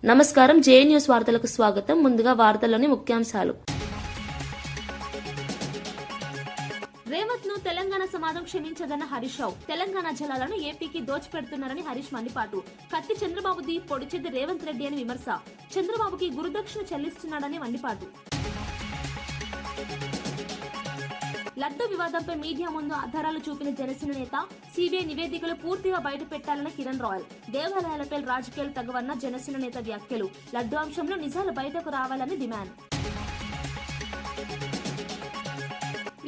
నమస్కారం, జే న్యూస్ వార్తలకు స్వాగతం. ముందుగా వార్తల్లోని ముఖ్యాంశాలు. రేవంత్ ను తెలంగాణ సమాజం క్షమించదన్న హరీష్ రావు. తెలంగాణ జలాలను ఏపీకి దోచిపెడుతున్నారని హరీష్ మండిపాటు. కత్తి చంద్రబాబుది, పొడిచేది రేవంత్ రెడ్డి అని విమర్శ. చంద్రబాబుకి గురుదక్షిణ చెల్లిస్తున్నాడని మండిపాటు. లడ్డు వివాదంపై మీడియా ముందు ఆధారాలు చూపిన జనసేన నేత, సిబిఐ నివేదికలు పూర్తిగా బయటపెట్టాలని కిరణ్ రాయల్. దేవాలయాలపై రాజకీయాలు తగవన్న జనసేన నేత వ్యాఖ్యలు. లడ్డు అంశంలో నిజాలు బయటకు రావాలని డిమాండ్.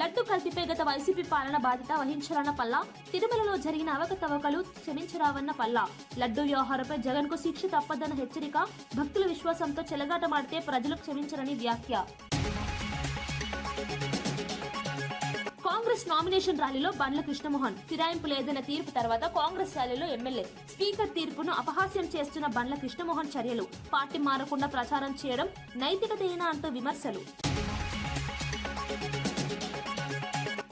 లడ్డు కల్తీపై గత వైసీపీ పాలన బాధ్యత వహించాలన్న పల్లా. తిరుమలలో జరిగిన అవకతవకలు క్షమించరావన్న పల్లా. లడ్డు వ్యవహారంపై జగన్ కు శిక్ష తప్పదన్న హెచ్చరిక. భక్తుల విశ్వాసంతో చెలగాటమాడితే ప్రజలు క్షమించరని వ్యాఖ్య. కాంగ్రెస్ నామినేషన్ ర్యాలీలో బండ్ల కృష్ణమోహన్. ఫిరాయింపు లేదన్న తీర్పు తర్వాత కాంగ్రెస్ ర్యాలీలో ఎమ్మెల్యే. స్పీకర్ తీర్పును అపహాస్యం చేస్తున్న బండ్ల కృష్ణమోహన్ చర్యలు. పార్టీ మారకుండా ప్రచారం చేయడం నైతికతేనా అంటూ విమర్శలు.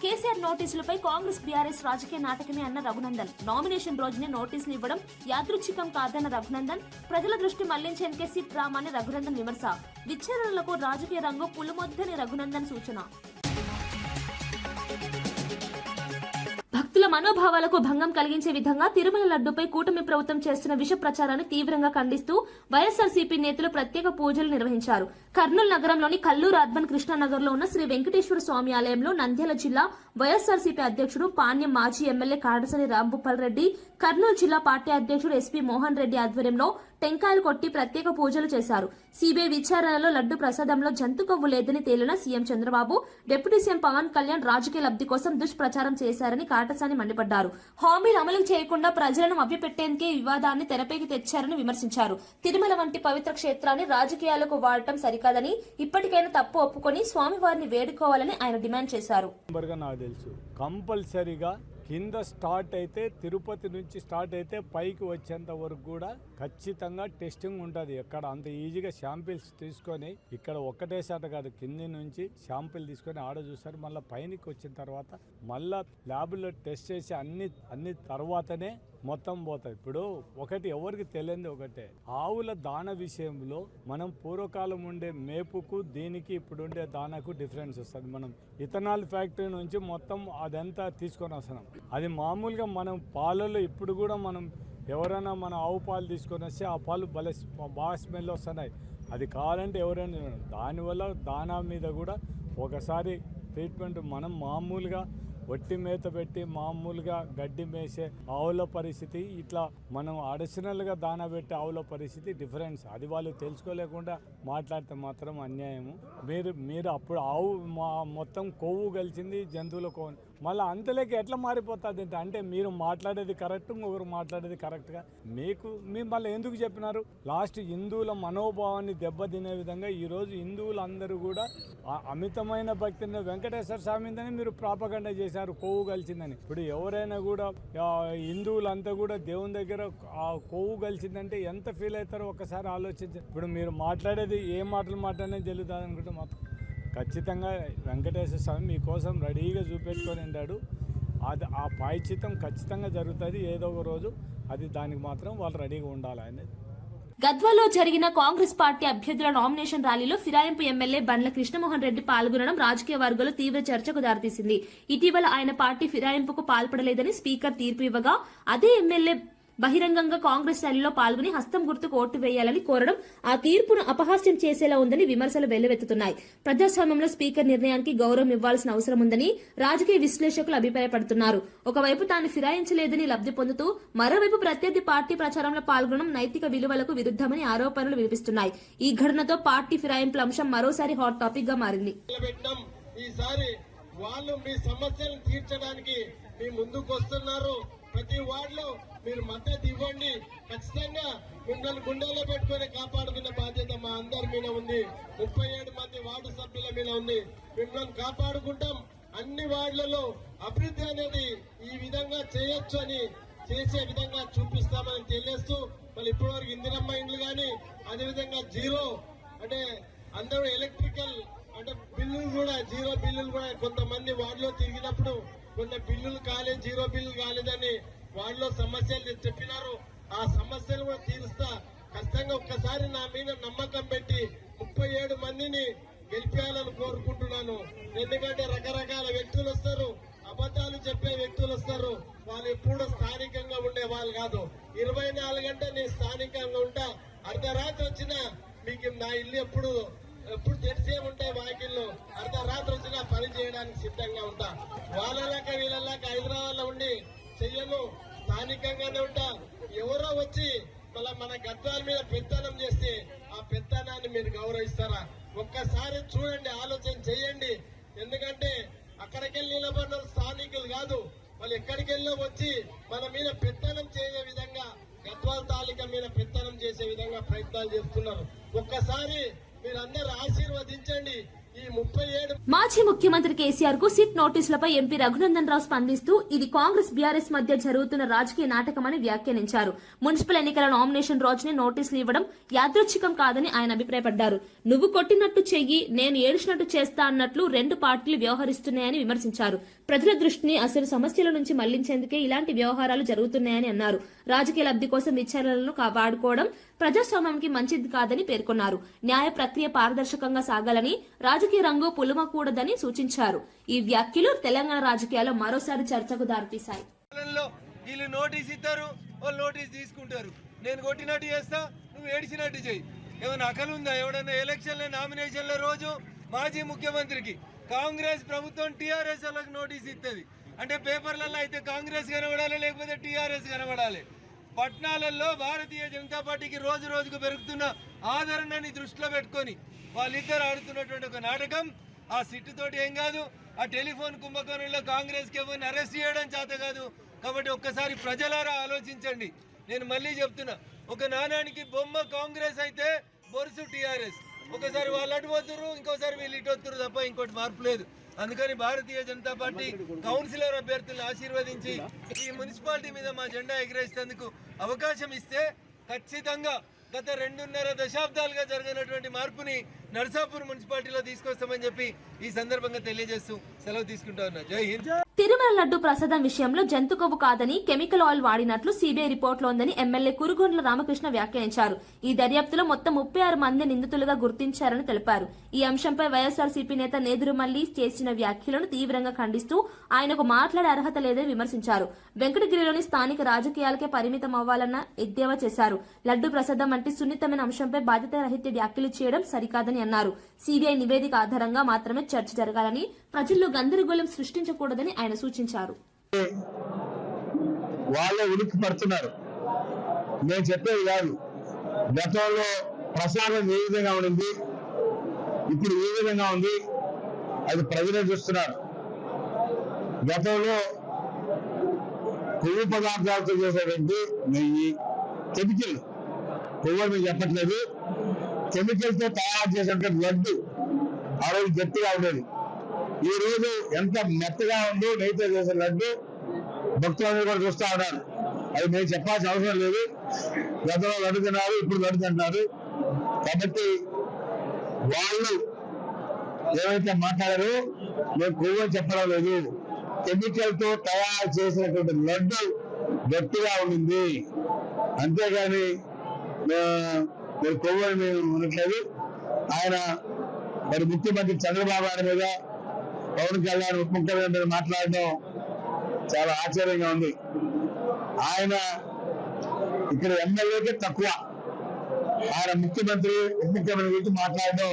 కేసీఆర్ నోటీసులపై కాంగ్రెస్ బీఆర్ఎస్ రాజకీయ నాటకమే అన్న రఘునందన్. నామినేషన్ రోజునే నోటీసులు ఇవ్వడం యాదృచ్ఛికం కాదన్న రఘునందన్. ప్రజల దృష్టి మళ్లించేందుకే సిట్ డ్రామాని రఘునందన్ విమర్శ. విచారణలకు రాజకీయ రంగు పులుమొద్దని రఘునందన్ సూచన. భక్తుల మనోభావాలకు భంగం కలిగించే విధంగా తిరుమల లడ్డుపై కూటమి ప్రభుత్వం చేస్తున్న విష ప్రచారాన్ని తీవ్రంగా ఖండిస్తూ వైఎస్ఆర్సీపీ నేతలు ప్రత్యేక పూజలు నిర్వహించారు. కర్నూలు నగరంలోని కల్లూరు అర్బన్ కృష్ణానగర్ లో ఉన్న శ్రీ వెంకటేశ్వర స్వామి ఆలయంలో నంద్యాల జిల్లా వైఎస్ఆర్సీపీ అధ్యక్షుడు పాణ్యం, మాజీ ఎమ్మెల్యే కాడసని రాంభూపాల్ రెడ్డి, కర్నూలు జిల్లా పార్టీ అధ్యక్షుడు ఎస్పీ మోహన్ రెడ్డి ఆధ్వర్యంలో టెంకాయలు కొట్టి ప్రత్యేక పూజలు చేశారు. సిబిఐ విచారణలో లడ్డు ప్రసాదంలో జంతు కొవ్వు లేదని తేలిన CM Chandrababu, deputy CM Pavan Kalyan రాజకీయ లబ్ధి కోసం దుష్ప్రచారం చేశారని కాటసాని మండిపడ్డారు. హామీలు అమలు చేయకుండా ప్రజలను మభ్యపెట్టేందుకే వివాదాన్ని తెరపైకి తెచ్చారని విమర్శించారు. తిరుమల వంటి పవిత్ర క్షేత్రాన్ని రాజకీయాలకు వాడటం సరికాదని, ఇప్పటికైనా తప్పు ఒప్పుకొని స్వామివారిని వేడుకోవాలని ఆయన డిమాండ్ చేశారు. కంపల్సరీగా కింద స్టార్ట్ అయితే, తిరుపతి నుంచి స్టార్ట్ అయితే పైకి వచ్చేంత వరకు కూడా ఖచ్చితంగా టెస్టింగ్ ఉంటుంది. ఎక్కడ అంత ఈజీగా శాంపిల్స్ తీసుకొని, ఇక్కడ ఒక్కటేసాట కాదు, కింది నుంచి శాంపిల్ తీసుకొని ఆడ చూస్తారు. మళ్ళీ పైనకి వచ్చిన తర్వాత మళ్ళా ల్యాబ్లో టెస్ట్ చేసి అన్ని తర్వాతనే మొత్తం పోతాయి. ఇప్పుడు ఒకటి ఎవరికి తెలియంది ఒకటే, ఆవుల దాన విషయంలో మనం పూర్వకాలం ఉండే మేపుకు దీనికి ఇప్పుడు ఉండే దానాకు డిఫరెన్స్ వస్తుంది. మనం ఇథనాల్ ఫ్యాక్టరీ నుంచి మొత్తం అదంతా తీసుకొని వస్తున్నాం. అది మామూలుగా మనం పాలలో ఇప్పుడు కూడా మనం ఎవరైనా మన ఆవు పాలు తీసుకొని వస్తే ఆ పాలు బాగా స్మెల్ వస్తున్నాయి. అది కావాలంటే ఎవరైనా దానివల్ల దానా మీద కూడా ఒకసారి ట్రీట్మెంట్. మనం మామూలుగా వట్టి మేత పెట్టి మామూలుగా గడ్డి మేసే ఆవుల పరిస్థితి, ఇట్లా మనం అడిషనల్గా దానా పెట్టే ఆవుల పరిస్థితి డిఫరెన్స్. అది వాళ్ళు తెలుసుకోలేకుండా మాట్లాడితే మాత్రం అన్యాయము. మీరు అప్పుడు ఆవు మొత్తం కొవ్వు కలిసింది, జంతువుల కొవ్వు, మళ్ళీ అంతలోకి ఎట్లా మారిపోతుంది అంటే మీరు మాట్లాడేది కరెక్ట్, ఇంకొకరు మాట్లాడేది కరెక్ట్గా మీ మళ్ళీ ఎందుకు చెప్పినారు? లాస్ట్ హిందువుల మనోభావాన్ని దెబ్బతినే విధంగా ఈరోజు హిందువులందరూ కూడా అమితమైన భక్తిని వెంకటేశ్వర స్వామిని మీరు ప్రాపగండ చేశారు, కొవ్వు కలిసిందని. ఇప్పుడు ఎవరైనా కూడా హిందువులంతా కూడా దేవుని దగ్గర ఆ కొవ్వు కలిసిందంటే ఎంత ఫీల్ అవుతారో ఒకసారి ఆలోచించారు. ఇప్పుడు మీరు మాట్లాడేది ఏ మాటలు మాట్లాడినా జరుగుతుంది అనుకుంటే మాత్రం ఖచ్చితంగా వెంకటేశ్వర స్వామి మీకోసం రెడీగా చూపెట్టుకొని ఉంటాడు. అది ఆ పాయచితం ఖచ్చితంగా జరుగుతుంది ఏదో ఒక రోజు. అది దానికి మాత్రం వాళ్ళు రెడీగా ఉండాలి అనేది. గద్వాలో జరిగిన కాంగ్రెస్ పార్టీ అభ్యర్థుల నామినేషన్ ర్యాలీలో ఫిరాయింపు ఎమ్మెల్యే బండ్ల కృష్ణమోహన్ రెడ్డి పాల్గొనడం రాజకీయ వర్గాల్లో తీవ్ర చర్చకు దారితీసింది. ఇటీవల ఆయన పార్టీ ఫిరాయింపుకు పాల్పడలేదని స్పీకర్ తీర్పు ఇవ్వగా, అదే ఎమ్మెల్యే బహిరంగంగా కాంగ్రెస్ ర్యాలీలో పాల్గొని హస్తం గుర్తుకు ఓటు వేయాలని కోరడం ఆ తీర్పును అపహాస్యం చేసేలా ఉందని విమర్శలు వెల్లువెత్తుతున్నాయి. ప్రజాస్వామ్యంలో స్పీకర్ నిర్ణయానికి గౌరవం ఇవ్వాల్సిన అవసరం ఉందని రాజకీయ విశ్లేషకులు అభిప్రాయపడుతున్నారు. ఒకవైపు తాను ఫిరాయించలేదని లబ్ధి పొందుతూ, మరోవైపు ప్రత్యర్థి పార్టీ ప్రచారంలో పాల్గొనడం నైతిక విలువలకు విరుద్ధమని ఆరోపణలు వినిపిస్తున్నాయి. ఈ ఘటనతో పార్టీ ఫిరాయింపుల అంశం మరోసారి హాట్ టాపిక్ గా మారింది. వాళ్ళు మీ సమస్యలను తీర్చడానికి మీ ముందుకు వస్తున్నారు. ప్రతి వార్డులో మీరు మద్దతు ఇవ్వండి. ఖచ్చితంగా మిమ్మల్ని గుండెల్లో పెట్టుకుని కాపాడుకునే బాధ్యత మా అందరి మీద ఉంది. 37 మంది వార్డు సభ్యుల మీద ఉంది. మిమ్మల్ని కాపాడుకుంటాం. అన్ని వార్డులలో అభివృద్ధి అనేది ఈ విధంగా చేయొచ్చు అని చేసే విధంగా చూపిస్తామని తెలియజేస్తూ, మళ్ళీ ఇప్పటివరకు ఇందిరమ్మ ఇండ్లు కానీ, అదేవిధంగా జీరో అంటే అందరూ ఎలక్ట్రికల్ అంటే బిల్లులు కూడా, జీరో బిల్లులు కూడా కొంతమంది వార్డులో తిరిగినప్పుడు కొంత బిల్లులు కాలేదు, జీరో బిల్లులు కాలేదని వార్డులో సమస్యలు చెప్పినారు. ఆ సమస్యలు కూడా తీరుస్తా. ఖచ్చితంగా ఒక్కసారి నా మీద నమ్మకం పెట్టి 37 మందిని గెలిపేయాలని కోరుకుంటున్నాను. ఎందుకంటే రకరకాల వ్యక్తులు వస్తారు, అబద్ధాలు చెప్పే వ్యక్తులు వస్తారు. వాళ్ళు ఎప్పుడు స్థానికంగా ఉండే వాళ్ళు కాదు. 24 గంటలు నేను స్థానికంగా ఉంటా. అర్ధరాత్రి వచ్చినా మీకు నా ఇల్లు ఎప్పుడు తెరిసే ఉంటాయి. వాకిళ్ళు అర్ధరాత్రి వచ్చినా పని చేయడానికి సిద్ధంగా ఉంటా. వాళ్ళలాక వీళ్ళలాక హైదరాబాద్ లో ఉండి చెయ్యను, స్థానికంగానే ఉంటా. ఎవరో వచ్చి మళ్ళా మన గద్వాల మీద పెత్తనం చేస్తే ఆ పెత్తనాన్ని మీరు గౌరవిస్తారా? ఒక్కసారి చూడండి, ఆలోచన చేయండి. ఎందుకంటే అక్కడికెళ్ళి నిలబడిన స్థానికులు కాదు, వాళ్ళు ఎక్కడికి వెళ్ళో వచ్చి మన మీద పెత్తనం చేసే విధంగా, గద్వాల తాలూకా మీద పెత్తనం చేసే విధంగా ప్రయత్నాలు చేస్తున్నారు. ఒక్కసారి మీరందరూ ఆశీర్వదించండి. ఈ 37 మాజీ ముఖ్యమంత్రి కేసీఆర్ కు సిట్ నోటీసులపై ఎంపీ రఘునందన్ రావు స్పందిస్తూ ఇది కాంగ్రెస్ బీఆర్ఎస్ మధ్య జరుగుతున్న రాజకీయ నాటకమని వ్యాఖ్యానించారు. మున్సిపల్ ఎన్నికల నామినేషన్ రోజునే నోటీసులు ఇవ్వడం యాదృచ్ఛికం కాదని ఆయన అభిప్రాయపడ్డారు. నువ్వు కొట్టినట్టు చెయ్యి, నేను ఏడిచినట్టు చేస్తా అన్నట్లు 2 పార్టీలు వ్యవహరిస్తున్నాయని విమర్శించారు. ప్రజల దృష్టిని అసలు సమస్యల నుంచి మళ్లించేందుకే ఇలాంటి వ్యవహారాలు జరుగుతున్నాయని అన్నారు. రాజకీయ లబ్ధి కోసం విచారణలను వాడుకోవడం ప్రజాస్వామ్యానికి మంచిది కాదని పేర్కొన్నారు. న్యాయ ప్రక్రియ పారదర్శకంగా సాగాలని, రాజకీయ రంగు పులుమకూడదని సూచించారు. ఈ వ్యాఖ్యలు తెలంగాణ రాజకీయాల్లో మరోసారి చర్చకు దారితీశాయి. వీళ్ళు నోటీస్ ఇస్తారు, వాళ్ళు నోటీస్ తీసుకుంటారు. నేను కొట్టినట్టు చేస్తా, నువ్వు ఏడిచినట్టు చెయ్యి. ఏమైనా అకలుందా? ఎవడన్నా ఎలక్షన్ల నామినేషన్ల రోజు మాజీ ముఖ్యమంత్రికి కాంగ్రెస్ ప్రభుత్వం టీఆర్ఎస్ వాళ్ళకి నోటీస్ ఇస్తుంది అంటే పేపర్లలో అయితే కాంగ్రెస్ కనబడాలి, లేకపోతే టీఆర్ఎస్ కనబడాలి. పట్నాలలో భారతీయ జనతా పార్టీకి రోజు రోజుకు పెరుగుతున్న ఆదరణని దృష్టిలో పెట్టుకొని వాళ్ళిద్దరు ఆడుతున్నటువంటి ఒక నాటకం. ఆ సిట్టు తోటి ఏం కాదు, ఆ టెలిఫోన్ కుంభకోణంలో కాంగ్రెస్ కి ఎవరిని అరెస్ట్ చేయడం చేత కాదు. కాబట్టి ఒక్కసారి ప్రజలారా ఆలోచించండి. నేను మళ్ళీ చెప్తున్నా, ఒక నాణానికి బొమ్మ కాంగ్రెస్ అయితే బొరుసు టీఆర్ఎస్. ఒకసారి వాళ్ళు అటు పోతురు, ఇంకోసారి వీళ్ళు ఇటు వస్తురు తప్ప ఇంకోటి మార్పు లేదు. అందుకని భారతీయ జనతా పార్టీ కౌన్సిలర్ అభ్యర్థులను ఆశీర్వదించి ఈ మున్సిపాలిటీ మీద మా జెండా ఎగరేసేందుకు అవకాశం ఇస్తే ఖచ్చితంగా గత 2.5 దశాబ్దాలుగా జరిగినటువంటి మార్పుని నర్సాపూర్ మున్సిపాలిటీలో తీసుకొస్తామని చెప్పి ఈ సందర్భంగా తెలియజేస్తూ సెలవు తీసుకుంటా ఉన్నా. జై హింద్. తిరుమల లడ్డు ప్రసాదం విషయంలో జంతు కొవ్వు కాదని కెమికల్ ఆయిల్ వాడినట్లు సీబీఐ రిపోర్టులో ఉందని ఎమ్మెల్యే కురుగొండ్ల రామకృష్ణ వ్యాఖ్యానించారు. ఈ దర్యాప్తులో మొత్తం 36 మంది నిందితులుగా గుర్తించారని తెలిపారు. ఈ అంశంపై వైఎస్ఆర్సీపీ నేత నేదురుమల్లి చేసిన వ్యాఖ్యలను తీవ్రంగా ఖండిస్తూ ఆయనకు మాట్లాడే అర్హత లేదని విమర్శించారు. వెంకటగిరిలోని స్థానిక రాజకీయాలకే పరిమితం అవ్వాలన్న ఎద్దేవా చేశారు. లడ్డు ప్రసాదం వంటి సున్నితమైన అంశంపై బాధ్యత రహిత వ్యాఖ్యలు చేయడం సరికాదని అన్నారు. సీబీఐ నివేదిక ఆధారంగా మాత్రమే చర్చ జరగాలని, ప్రజల్లో గందరగోళం సృష్టించకూడదని ఆయన సూచించారు. వాళ్ళే ఉనికి పడుతున్నారు, నేను చెప్పేది కాదు. గతంలో ప్రసాదం ఏ విధంగా ఉండింది, ఇప్పుడు ఏ విధంగా ఉంది, అది ప్రజలే చూస్తున్నారు. గతంలో కొవ్వు పదార్థాలతో చేసేటువంటి నెయ్యి, కెమికల్ కొవ్వు అని చెప్పట్లేదు, కెమికల్ తో తయారు చేసేటువంటి లడ్డు ఆ రోజు గట్టిగా ఉండేది. ఈ రోజు ఎంత మెత్తగా ఉందో నెయ్యితో చేసే లడ్డు భక్తులందరూ కూడా చూస్తా ఉన్నారు. అది నేను చెప్పాల్సిన అవసరం లేదు. గతంలో లడ్డు తిన్నారు, ఇప్పుడు లడ్డు తింటున్నారు. కాబట్టి వాళ్ళు ఏవైతే మాట్లాడారో నేను కొవ్వు అని చెప్పడం లేదు. కెమికల్ తో తయారు చేసినటువంటి లడ్డు గట్టిగా ఉండింది, అంతేగాని నేను కొవ్వు అని మేము అనట్లేదు. ఆయన మరి ముఖ్యమంత్రి చంద్రబాబు నాయుడు మీద, పవన్ కళ్యాణ్ ఉప ముఖ్యమంత్రి మీద మాట్లాడడం చాలా ఆశ్చర్యంగా ఉంది. ఆయన ఇక్కడ ఎమ్మెల్యేకే తక్కువ, ఆయన ముఖ్యమంత్రి ఉప ముఖ్యమంత్రి గురించి మాట్లాడడం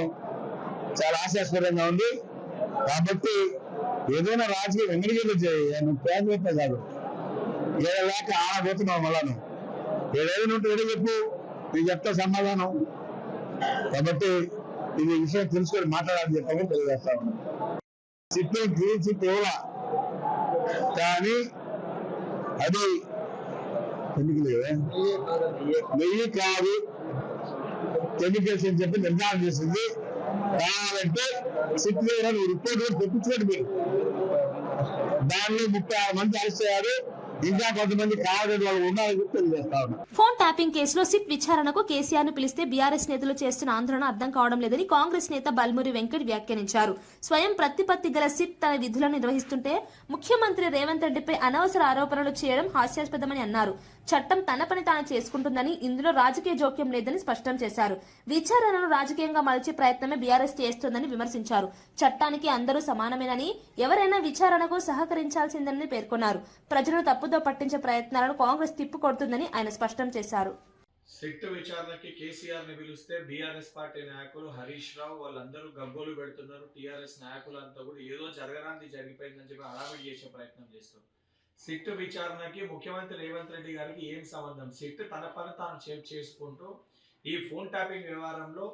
చాలా ఆశాస్పదంగా ఉంది. కాబట్టి ఏదైనా రాజకీయ వెంకటగిరిలో నువ్వు పేద కాదు, ఏదైనా ఆడబోతున్నావు. మళ్ళా ఏదైనా ఉంటే ఏదో చెప్పు, నీకు చెప్తా సమాధానం. కాబట్టి ఇది విషయం తెలుసుకొని మాట్లాడాలని చెప్పని తెలియజేస్తా ఉన్నాను. చిత్రం క్లీన్ చిట్ ఇవ్వాల, కానీ అది నెయ్యి కాదు, కెమికల్స్ అని చెప్పి నిర్ధారణ చేసింది. కావాలంటే సిట్ రిపోర్ట్ కూడా తెప్పించుకోండి మీరు. దానిలో 36 మంది అరెస్ట్ అయ్యారు, ఇంకా కొంతమంది కావాలని వాళ్ళు ఉండాలని చెప్పి తెలియజేస్తా ఉన్నారు. ఫోన్ ట్యాపింగ్ కేసులో సిట్ విచారణకు కేసీఆర్ ను పిలిస్తే బీఆర్ఎస్ నేతలు చేస్తున్న ఆందోళన అర్థం కావడం లేదని కాంగ్రెస్ నేత బల్మురి వెంకట్ వ్యాఖ్యానించారు. స్వయం ప్రతిపత్తి గల సిట్ తన విధులను నిర్వహిస్తుంటే ముఖ్యమంత్రి రేవంత్ రెడ్డిపై అనవసర ఆరోపణలు చేయడం హాస్యాస్పదమని అన్నారు. చట్టం తన పని తాను చేసుకుంటుందని, ఇందులో రాజకీయ జోక్యం లేదని స్పష్టం చేశారు. విచారణను రాజకీయంగా మలిచే ప్రయత్నమే బీఆర్ఎస్ చేస్తోందని విమర్శించారు. చట్టానికి అందరూ సమానమేనని, ఎవరైనా విచారణకు సహకరించాల్సిందని పేర్కొన్నారు. ప్రజలను తప్పుదో పట్టించే ప్రయత్నాలను కాంగ్రెస్ తిప్పికొడుతుందని ఆయన స్పష్టం చేశారు. సిట్ విచారణకి కేసీఆర్ ని పిలిస్తే బీఆర్ఎస్ పార్టీ నాయకులు హరీష్ రావు వాళ్ళందరూ గగ్గోలు పెడుతున్నారు. టీఆర్ఎస్ నాయకులంతా కూడా ఏదో జరగరాంది జరిగిపోయిందని చెప్పి హడావిడి చేసే ప్రయత్నం చేస్తారు. సిట్ విచారణకి ముఖ్యమంత్రి రేవంత్ రెడ్డి గారికి ఏం సంబంధం? సిట్ తన పని తాను చేసుకుంటూ ఈ ఫోన్ ట్యాపింగ్ వ్యవహారంలో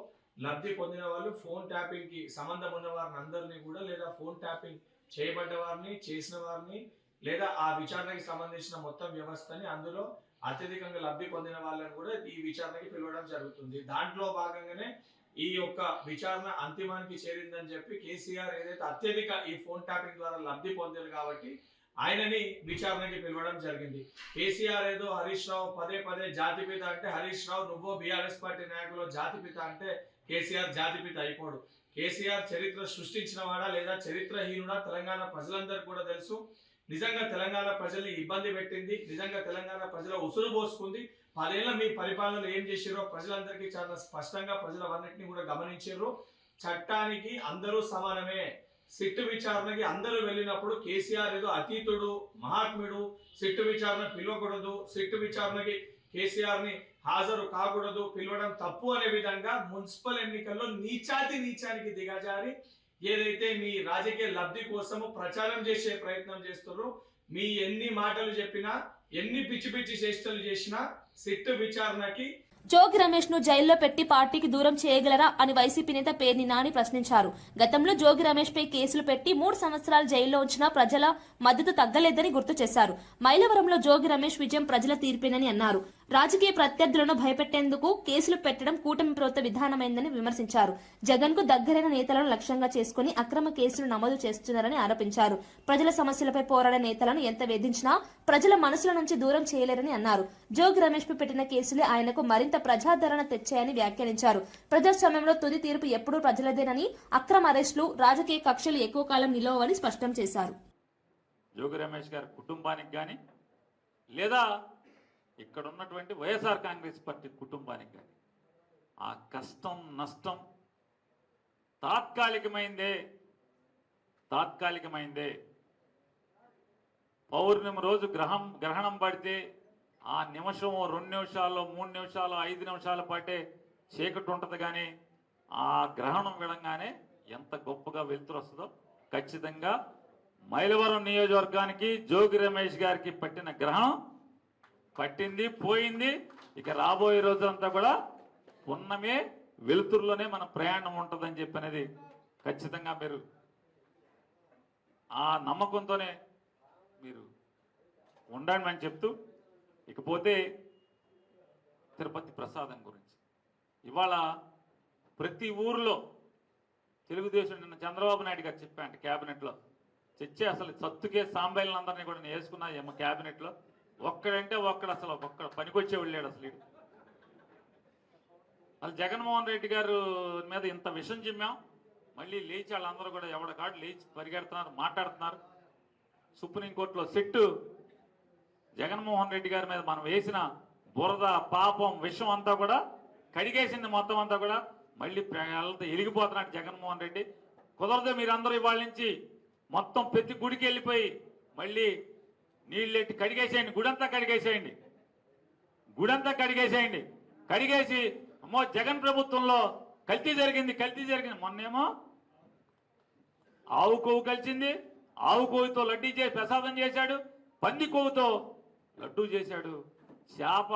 లబ్ధి పొందిన వాళ్ళు, ఫోన్ ట్యాపింగ్ కి సంబంధం ఉన్న వారిని అందరినీ కూడా, లేదా ఫోన్ ట్యాపింగ్ చేయబడ్డ వారిని, చేసిన వారిని, లేదా ఆ విచారణకి సంబంధించిన మొత్తం వ్యవస్థని, అందులో అత్యధికంగా లబ్ధి పొందిన వాళ్ళని కూడా ఈ విచారణకి పిలవడం జరుగుతుంది. దాంట్లో భాగంగానే ఈ యొక్క విచారణ అంతిమానికి చేరిందని చెప్పి కేసీఆర్ ఏదైతే అత్యధిక ఈ ఫోన్ ట్యాపింగ్ ద్వారా లబ్ధి పొందారు కాబట్టి ఆయనని విచారణకి పిలవడం జరిగింది. కేసీఆర్ ఏదో హరీష్ రావు పదే పదే జాతిపిత అంటే, హరీష్ రావు నువ్వో బీఆర్ఎస్ పార్టీ నాయకులు జాతిపిత అంటే కేసీఆర్ జాతిపిత అయిపోడు. కేసీఆర్ చరిత్ర సృష్టించిన వాడా లేదా చరిత్రహీనుడా తెలంగాణ ప్రజలందరికీ కూడా తెలుసు. నిజంగా తెలంగాణ ప్రజల్ని ఇబ్బంది పెట్టింది, నిజంగా తెలంగాణ ప్రజల ఉసురు పోసుకుంది. 10 ఏళ్ల మీ పరిపాలనలో ఏం చేసిరో ప్రజలందరికీ చాలా స్పష్టంగా ప్రజలవన్నింటినీ కూడా గమనించారు. చట్టానికి అందరూ సమానమే. సిట్టు విచారణకి అందరూ వెళ్ళినప్పుడు కేసీఆర్ ఏదో అతీతుడు, మహాత్ముడు, సిట్టు విచారణ పిలవకూడదు, సిట్టు విచారణకి కేసీఆర్ ని హాజరు కాకూడదు, పిలవడం తప్పు అనే విధంగా మున్సిపల్ ఎన్నికల్లో నీచానికి దిగజారి ఏదైతే మీ రాజకీయ లబ్ధి కోసము ప్రచారం చేసే ప్రయత్నం చేస్తున్నారు. మీ ఎన్ని మాటలు చెప్పినా, ఎన్ని పిచ్చి పిచ్చి చేష్టలు చేసినా సిట్టు విచారణకి జోగి రమేష్ ను జైల్లో పెట్టి పార్టీకి దూరం చేయగలరా అని వైసీపీ నేత పేర్ని నాని ప్రశ్నించారు. గతంలో జోగి రమేష్ పై కేసులు పెట్టి 3 సంవత్సరాలు జైల్లో ఉంచినా ప్రజల మద్దతు తగ్గలేదని గుర్తు చేశారు. మైలవరంలో జోగి రమేష్ విజయం ప్రజల తీర్పేనని అన్నారు. రాజకీయ ప్రత్యర్థులను భయపెట్టేందుకు కేసులు పెట్టడం కూటమి ప్రభుత్వ విధానమైందని విమర్శించారు. జగన్ కు దగ్గరైన నేతలను లక్ష్యంగా చేసుకుని అక్రమ కేసులు నమోదు చేస్తున్నారని ఆరోపించారు. ప్రజల సమస్యలపై పోరాడే నేతలను ఎంత వేధించినా ప్రజల మనసుల నుంచి దూరం చేయలేరని అన్నారు. జోగి రమేష్ పై పెట్టిన కేసులే ఆయనకు మరింత ప్రజాదరణ తెచ్చాయని వ్యాఖ్యానించారు. ప్రజాస్వామ్యంలో తుది తీర్పు ఎప్పుడూ ప్రజలదేనని, అక్రమ అరెస్టులు, రాజకీయ కక్షలు ఎక్కువ కాలం నిలవని స్పష్టం చేశారు. జోగి రమేష్ గారి కుటుంబానికి కానీ, లేదా ఇక్కడ ఉన్నటువంటి వైఎస్ఆర్ కాంగ్రెస్ పార్టీ కుటుంబానికి కానీ ఆ కష్టం నష్టం తాత్కాలికమైందే. పౌర్ణమి రోజు గ్రహణం పడితే ఆ నిమిషం 2 నిమిషాల్లో 3 నిమిషాలు 5 నిమిషాల పాటే చీకటి ఉంటుంది. కానీ ఆ గ్రహణం విడంగానే ఎంత గొప్పగా వెలుతురు వస్తుందో ఖచ్చితంగా మైలవరం నియోజకవర్గానికి జోగి రమేష్ గారికి పట్టిన గ్రహణం పట్టింది, పోయింది. ఇక రాబోయే రోజులంతా కూడా పున్నమే వెలుతురులోనే మన ప్రయాణం ఉంటుందని చెప్పనేది ఖచ్చితంగా మీరు ఆ నమ్మకంతోనే మీరు ఉండండి అని చెప్తూ, ఇకపోతే తిరుపతి ప్రసాదం గురించి ఇవాళ ప్రతి ఊర్లో తెలుగుదేశం నిన్న చంద్రబాబు నాయుడు గారు చెప్పాంట క్యాబినెట్లో చర్చే అసలు సత్తుకే సాంబైలందరినీ కూడా నేను వేసుకున్నా ఏమో క్యాబినెట్లో. ఒక్కడంటే అసలు ఒక్కడ పనికొచ్చే వెళ్ళాడు అసలు జగన్మోహన్ రెడ్డి గారు మీద ఇంత విషం చిమ్మాం, మళ్ళీ లేచి వాళ్ళందరూ కూడా ఎవడకాడు లేచి పరిగెడుతున్నారు, మాట్లాడుతున్నారు. సుప్రీంకోర్టులో సిట్టు జగన్మోహన్ రెడ్డి గారి మీద మనం వేసిన బురద, పాపం, విషం అంతా కూడా కడిగేసింది. మొత్తం అంతా కూడా మళ్ళీ వాళ్ళతో ఎలిగిపోతున్నాడు జగన్మోహన్ రెడ్డి. కుదరదు, మీరందరూ ఇవాళ నుంచి మొత్తం ప్రతి గుడికి వెళ్ళిపోయి మళ్ళీ నీళ్ళెట్టి కడిగేసేయండి, గుడంతా కడిగేసేయండి. కడిగేసి అమ్మో జగన్ ప్రభుత్వంలో కల్తీ జరిగింది. మొన్నేమో ఆవు కొవ్వు కలిసింది, ఆవు కొవ్వుతో లడ్డూ చేసి ప్రసాదం చేశాడు, పంది కొవ్వుతో లడ్డూ చేశాడు, చేప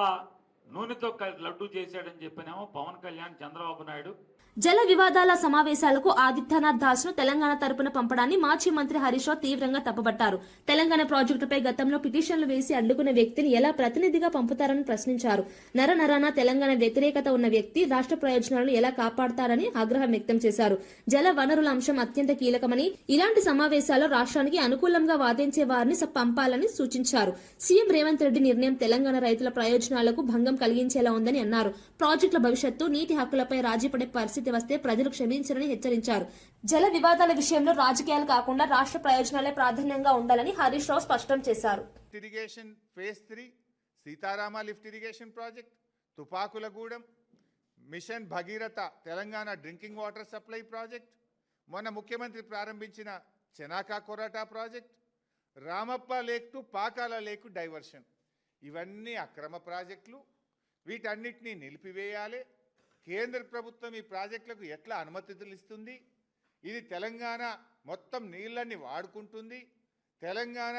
నూనెతో లడ్డూ చేశాడని చెప్పినేమో పవన్ కళ్యాణ్, చంద్రబాబు నాయుడు. జల వివాదాల సమావేశాలకు ఆదిత్యనాథ్ దాస్ ను తెలంగాణ తరపున పంపడాన్ని మాజీ మంత్రి హరీష్ రావు తీవ్రంగా తప్పుపట్టారు. తెలంగాణ ప్రాజెక్టుపై గతంలో పిటిషన్లు వేసి అడ్డుకున్న వ్యక్తిని ఎలా ప్రతినిధిగా పంపుతారని ప్రశ్నించారు. నరనరాన తెలంగాణ వ్యతిరేకత ఉన్న వ్యక్తి రాష్ట్ర ప్రయోజనాలను ఎలా కాపాడతారని ఆగ్రహం వ్యక్తం చేశారు. జల వనరుల అంశం అత్యంత కీలకమని, ఇలాంటి సమావేశాల్లో రాష్ట్రానికి అనుకూలంగా వాదించే వారిని పంపాలని సూచించారు. సీఎం రేవంత్ రెడ్డి నిర్ణయం తెలంగాణ రైతుల ప్రయోజనాలకు భంగం కలిగించేలా ఉందని అన్నారు. ప్రాజెక్టుల భవిష్యత్తు, నీటి హక్కులపై రాజీపడే పరిస్థితి వస్తే ప్రజలు క్షమించరని హెచ్చరించారు. జల వివాదాల విషయంలో రాజకీయాలు కాకుండా రాష్ట్ర ప్రయోజనాలే ప్రాధాన్యంగా ఉండాలని హరీష్ రావు స్పష్టం చేశారు. Irrigation phase 3 Sitarama lift irrigation project, Tupakulagudem, mission Bhagiratha Telangana drinking water supply project, మొన్న ముఖ్యమంత్రి ప్రారంభించిన Chanaka Korata project, Ramappa lake to Pakala lake diversion. ఇవన్నీ అక్రమ ప్రాజెక్టులు. వీటన్నిటినీ నిలిపివేయాలి. కేంద్ర ప్రభుత్వం ఈ ప్రాజెక్టులకు ఎట్లా అనుమతులు ఇస్తుంది? ఇది తెలంగాణ మొత్తం నీళ్ళని వాడుకుంటుంది. తెలంగాణ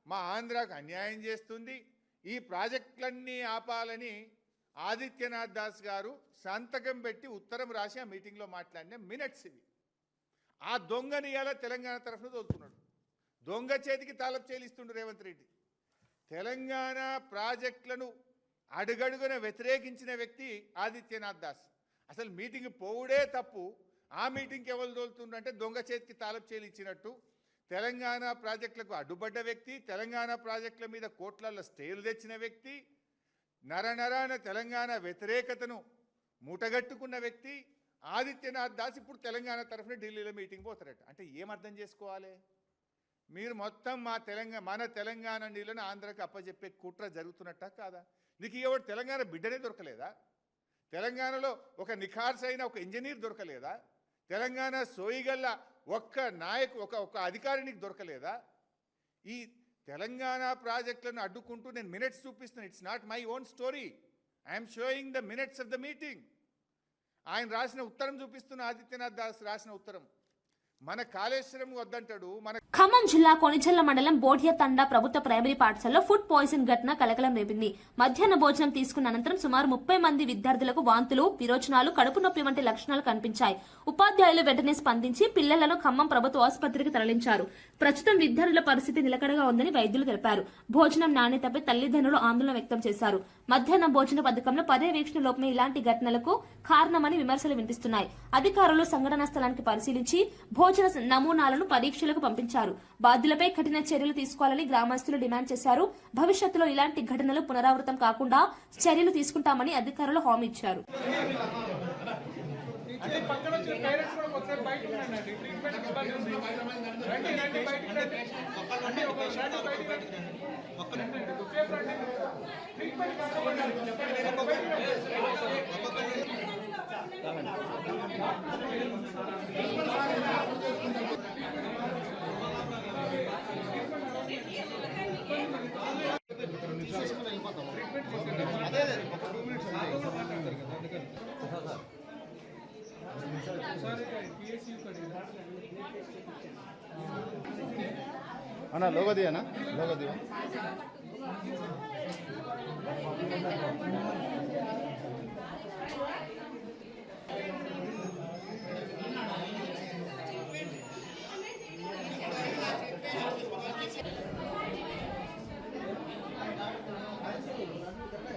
మా ఆంధ్రాకు అన్యాయం చేస్తుంది. ఈ ప్రాజెక్టులన్నీ ఆపాలని ఆదిత్యనాథ్ దాస్ గారు సంతకం పెట్టి ఉత్తరం రాసి ఆ మీటింగ్లో మాట్లాడిన మినిట్స్ ఇవి. ఆ దొంగని ఇలా తెలంగాణ తరఫున తోలుతున్నాడు. దొంగ చేతికి తాళపు చేలిస్తుండు రేవంత్ రెడ్డి. తెలంగాణ ప్రాజెక్టులను అడుగడుగున వ్యతిరేకించిన వ్యక్తి ఆదిత్యనాథ్ దాస్. అసలు మీటింగ్ పోవుడే తప్పు. ఆ మీటింగ్కి ఎవరు తోలుతుండంటే దొంగ చేతికి తాళపు చేలి ఇచ్చినట్టు. తెలంగాణ ప్రాజెక్టులకు అడ్డుపడ్డ వ్యక్తి, తెలంగాణ ప్రాజెక్టుల మీద కోట్లలో స్టేలు తెచ్చిన వ్యక్తి, నరనరాన తెలంగాణ వ్యతిరేకతను మూటగట్టుకున్న వ్యక్తి ఆదిత్యనాథ్ దాస్ ఇప్పుడు తెలంగాణ తరఫున ఢిల్లీలో మీటింగ్ పోతారట. అంటే ఏమర్థం చేసుకోవాలి? మీరు మొత్తం మన తెలంగాణ నీళ్ళను ఆంధ్రాకి అప్పచెప్పే కుట్ర జరుగుతున్నట్ట కాదా? నీకు ఎవరు తెలంగాణ బిడ్డనే దొరకలేదా? తెలంగాణలో ఒక నిఖార్సైన ఒక ఇంజనీర్ దొరకలేదా? తెలంగాణ సోయిగల్ల ఒక్క ఒక అధికారి దొరకలేదా? ఈ తెలంగాణ ప్రాజెక్టులను అడ్డుకుంటూ నేను మినిట్స్ చూపిస్తున్నాను. It's not my own story. I'm showing the minutes of the meeting. ఆయన రాసిన ఉత్తరం చూపిస్తున్న ఆదిత్యనాథ్ దాస్ రాసిన ఉత్తరం. మన కాళేశ్వరం వద్దంటాడు. ఖమ్మం జిల్లా కొనిచెల్ల మండలం బోడియ తండా ప్రభుత్వ ప్రైమరీ పాఠశాలలో ఫుడ్ పాయిజన్ ఘటన కలకలం రేపింది. మధ్యాహ్న భోజనం తీసుకున్న అనంతరం సుమారు 30 మంది విద్యార్థులకు వాంతులు, విరోచనాలు, కడుపు నొప్పి వంటి లక్షణాలు కనిపించాయి. ఉపాధ్యాయులు వెంటనే స్పందించి పిల్లలను ఖమ్మం ప్రభుత్వ ఆసుపత్రికి తరలించారు. ప్రస్తుతం విద్యార్థుల పరిస్థితి నిలకడగా ఉందని వైద్యులు తెలిపారు. భోజనం నాణ్యతపై తల్లిదండ్రులు ఆందోళన వ్యక్తం చేశారు. మధ్యాహ్న భోజన పథకంలో పర్యవేక్షణ లోపమే ఇలాంటి ఘటనలకు కారణమని విమర్శలు వినిపిస్తున్నాయి. అధికారులు సంఘటనా స్థలానికి పరిశీలించి భోజన నమూనాలను పరీక్షలకు పంపించారు. బాధ్యులపై కఠిన చర్యలు తీసుకోవాలని గ్రామస్తులు డిమాండ్ చేశారు. భవిష్యత్తులో ఇలాంటి ఘటనలు పునరావృతం కాకుండా చర్యలు తీసుకుంటామని అధికారులు హామీ ఇచ్చారు. అన్నా లోగది అన్నా లోగది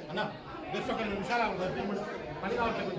అన్నా జస్ట్ ఒక నిమిషాలు పని కావట్లేదు.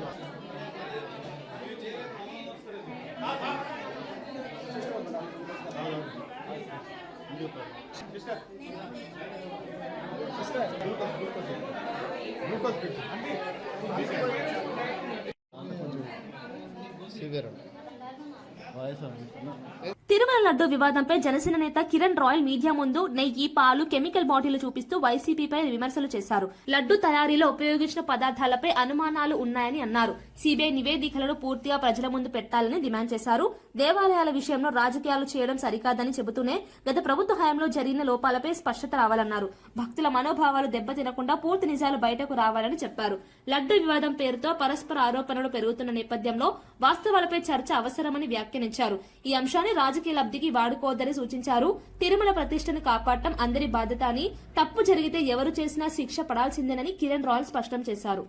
తిరుమల లడ్డు వివాదంపై జనసేన నేత కిరణ్ రాయల్ మీడియా ముందు నెయ్యి, పాలు, కెమికల్ బాటిల్ చూపిస్తూ వైసీపీపై విమర్శలు చేశారు. లడ్డు తయారీలో ఉపయోగించిన పదార్థాలపై అనుమానాలు ఉన్నాయని అన్నారు. సిబిఐ నివేదికలను పూర్తిగా ప్రజల ముందు పెట్టాలని డిమాండ్ చేశారు. దేవాలయాల విషయంలో రాజకీయాలు చేయడం సరికాదని చెబుతూనే గత ప్రభుత్వ హయాంలో జరిగిన లోపాలపై స్పష్టత రావాలన్నారు. భక్తుల మనోభావాలు దెబ్బతినకుండా పూర్తి నిజాలు బయటకు రావాలని చెప్పారు. లడ్డు వివాదం పేరుతో పరస్పర ఆరోపణలు పెరుగుతున్న నేపథ్యంలో వాస్తవాలపై చర్చ అవసరమని వ్యాఖ్యానించారు. ఈ అంశాన్ని రాజకీయ లబ్ధికి వాడుకోవద్దని సూచించారు. తిరుమల ప్రతిష్టను కాపాడటం అందరి బాధ్యత అని, తప్పు జరిగితే ఎవరు చేసినా శిక్ష పడాల్సిందేనని కిరణ్ రాయల్ స్పష్టం చేశారు.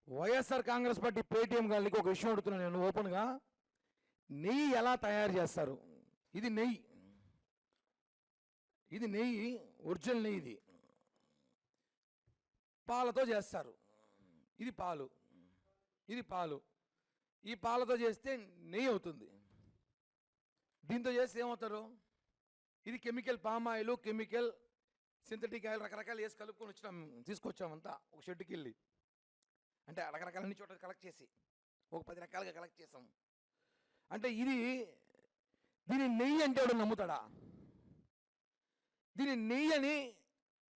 వైఎస్ఆర్ కాంగ్రెస్ పార్టీ పేటీఎం గారికి ఒక విషయం అడుగుతున్నాను నేను ఓపెన్ గా. నెయ్యి ఎలా తయారు చేస్తారు? ఇది నెయ్యి, ఒరిజినల్ నెయ్యి. ఇది పాలతో చేస్తారు. ఇది పాలు. ఈ పాలతో చేస్తే నెయ్యి అవుతుంది. దీంతో చేస్తే ఏమవుతారు? ఇది chemical, palm oil, chemical, synthetic oil రకరకాలు వేసి కలుపుకొని తీసుకొచ్చామంతా ఒక షెడ్కి వెళ్ళి. అంటే రకరకాల అన్ని చోట్ల కలెక్ట్ చేసి ఒక 10 రకాలుగా కలెక్ట్ చేసాం. అంటే దీని నెయ్యి అంటే ఎవడు నమ్ముతాడా? దీని నెయ్యి అని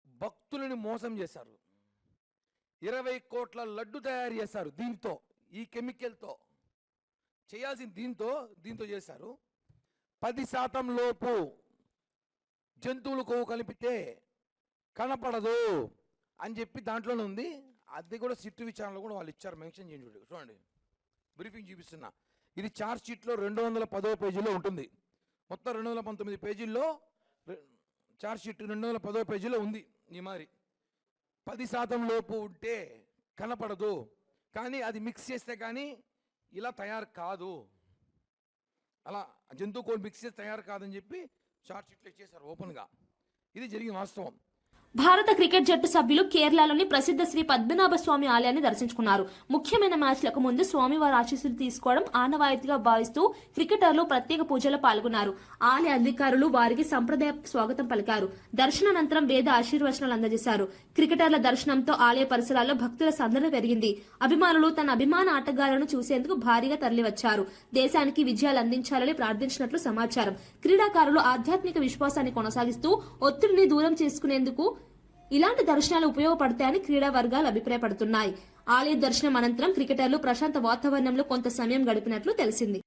భక్తులని మోసం చేశారు. 20 కోట్ల లడ్డు తయారు చేశారు దీంతో, ఈ కెమికల్తో చేయాల్సిన దీంతో చేశారు. 10% లోపు జంతువులు కొవ్వు కలిపితే కనపడదు అని చెప్పి దాంట్లోనే ఉంది. అది కూడా సిట్టు విచారణలో కూడా వాళ్ళు ఇచ్చారు, మెన్షన్ చేయండి. చూడండి, బ్రీఫింగ్ చూపిస్తున్నా. ఇది చార్జ్ షీట్లో 210వ పేజీలో ఉంటుంది. మొత్తం 219 పేజీల్లో చార్జ్ షీట్ 210వ పేజీలో ఉంది. ఈ మరి 10% లోపు ఉంటే కనపడదు, కానీ అది మిక్స్ చేస్తే కానీ ఇలా తయారు కాదు, అలా జంతువు కోడి మిక్స్ చేసి తయారు కాదని చెప్పి చార్జ్ షీట్లో ఇచ్చేసారు ఓపెన్గా. ఇది జరిగిన వాస్తవం. భారత క్రికెట్ జట్టు సభ్యులు కేరళలోని ప్రసిద్ధ శ్రీ పద్మనాభ స్వామి ఆలయాన్ని దర్శించుకున్నారు. ముఖ్యమైన మ్యాచ్లకు ముందు స్వామివారి ఆశీస్సులు తీసుకోవడం ఆనవాయితీగా భావిస్తూ క్రికెటర్లు ప్రత్యేక పూజలో పాల్గొన్నారు. ఆలయ అధికారులు వారికి సంప్రదాయ స్వాగతం పలికారు. దర్శనానంతరం వేద ఆశీర్వచనాలు అందజేశారు. క్రికెటర్ల దర్శనంతో ఆలయ పరిసరాల్లో భక్తుల సందడి పెరిగింది. అభిమానులు తన అభిమాన ఆటగాళ్లను చూసేందుకు భారీగా తరలివచ్చారు. దేశానికి విజయాలు అందించాలని ప్రార్థించినట్లు సమాచారం. క్రీడాకారులు ఆధ్యాత్మిక విశ్వాసాన్ని కొనసాగిస్తూ ఒత్తిడిని దూరం చేసుకునేందుకు ఇలాంటి దర్శనాలు ఉపయోగపడతాయని క్రీడా వర్గాలు అభిప్రాయపడుతున్నాయి. ఆలయ దర్శనం అనంతరం క్రికెటర్లు ప్రశాంత వాతావరణంలో కొంత సమయం గడిపినట్లు తెలిసింది.